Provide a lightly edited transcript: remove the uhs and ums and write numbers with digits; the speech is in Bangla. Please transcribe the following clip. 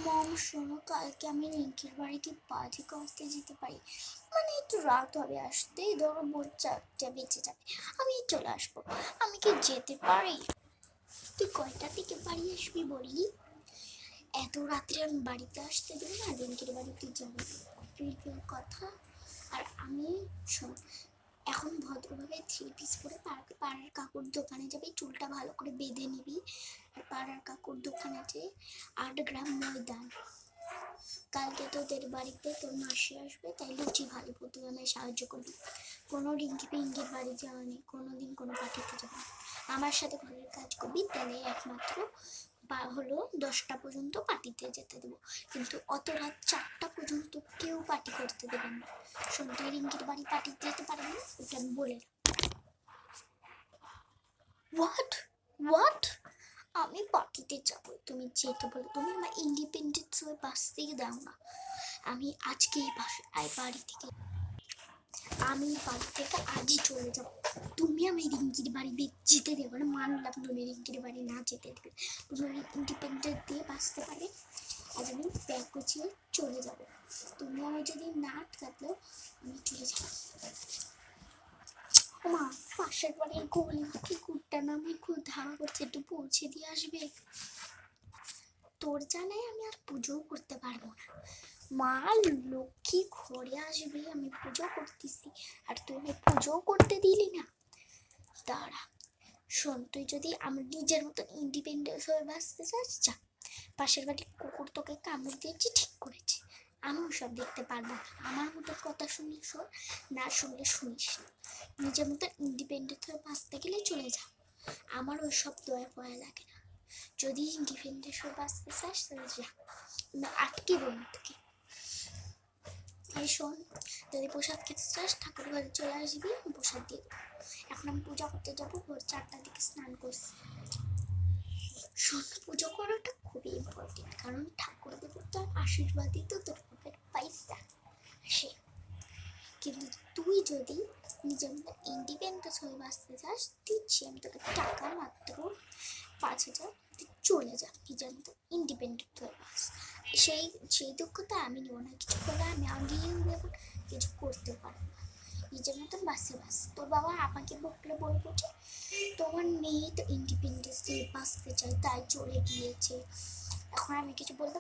মম শোনো, কালকে আমি রিঙ্কির বাড়িতে পার্টি করতে যেতে পারি, মানে একটু রাত হবে আসতে, ধরো ভোর 4টা বেঁচে যাবে, আমি চলে আসবো। আমি কি যেতে পারি? তুই কয়টা থেকে বাড়ি আসবি বললি? এত রাত্রে আমি বাড়িতে আসতে দেবো না, রিঙ্কির বাড়িতে যাবো, কথা। আর আমি শোন, এখন ভদ্রভাবে 3 পিস পরে পাড়ার কাকুর দোকানে যাবি, চুলটা ভালো করে বেঁধে নিবি। আর পাড়ার কাকুর দোকানে যেয়ে 8 গ্রাম ময়দা, কালকে তোদের বাড়িতে তোর মাসি আসবে, তাই লুচি ভাজবো, তুই আমায় সাহায্য করবি। কোনো রিঙ্কি পিঙ্কির বাড়ি যাওয়া নেই, কোনোদিন কোনো পার্টিতে যাবো না, আমার সাথে ঘরের কাজ করবি, তাহলে একমাত্র হলো 10টা পর্যন্ত পার্টিতে যেতে দেবো, কিন্তু অত রাত 4টা পর্যন্ত কেউ পার্টি করতে দেবেন না। সন্ধ্যায় রিঙ্কির বাড়ি পার্টিতে যেতে পারবে না, ওটা আমি বলে। হোয়াট হোয়াট আমি পার্টিতে যাবো, তুমি যেতে বলো, তুমি আমার ইন্ডিপেন্ডেন্স হয়ে বাঁচতেই দাও না। আমি আজকেই বাড়ি থেকে আজই চলে যাবো। তুমি আমি রিঙ্কির বাড়ি যেতে দেবে না, মানলাম তুমি রিঙ্কির বাড়ি না যেতে দেবে, তুমি ইন্ডিপেন্ডেন্ট দিয়ে বাঁচতে পারে। আজ আমি ব্যাগ গুছিয়ে চলে যাবো, তুমি আমি যদি না আটকাতো আমি চলে যাবো। মা, পাশের বাড়ির গোল কি কুটটা নামে খুব ধাওয়া করছে, একটু পৌঁছে দিয়ে আসবে? তোর জানায় আমি আর পুজোও করতে পারবো না, মা লক্ষ্মী ঘরে আসবে, আমি পুজো করতেছি আর তুই পুজোও করতে দিলি না। দাঁড়া শোন, তুই যদি আমার নিজের মতন ইন্ডিপেন্ডেন্স হয়ে বাঁচতে চাস, যা, পাশের বাড়ির কুকুর তোকে কামড় দিয়েছি, ঠিক করেছে, আমি সব দেখতে পারবো না। আমার মতো কথা শুনলে শোন, না শুনলে শুনিস না। নিজের মতন ইন্ডিপেন্ডেন্ট হয়ে বাঁচতে গেলে চলে যা, আমার ওই সব দয়া পয়া লাগে না। যদি ইন্ডিপেন্ডেন্ট হয়ে বাঁচতে চাস তাহলে যা, আমি আটকে দেবো তোকে। এই শোন, যদি প্রসাদ খেতে চাস ঠাকুর ঘরে চলে আসবি, আমি প্রসাদ দিয়ে দেবো। এখন আমি পূজা করতে যাবো, ভোর 4টার দিকে স্নান করছি। শোন, পুজো করাটা খুবই ইম্পর্টেন্ট, কারণ ঠাকুর দেবতার আশীর্বাদই তো তোর পকেট পয়সা আসে। কিন্তু তুই যদি নিজের মতো ইন্ডিপেন্ডেন্স হয়ে বাঁচতে চাস, দিচ্ছি আমি তোকে টাকা মাত্র 5,000, তুই চলে যা, নিজের মতো ইন্ডিপেন্ডেন্ট হয়ে বাঁচ। সেই দুঃখটা আমি নেবো না, কিছু করে আমি আগিয়েও দেবো, কিছু করতে পারবো না, নিজের মতন বাঁচে বাঁচ। তোর বাবা আমাকে বকলে বলবো যে তোমার মেয়ে তো ইন্ডিপেন্ডেন্স দিয়ে বাঁচতে চায় তাই চলে গিয়েছে, এখন আমি কিছু বলতে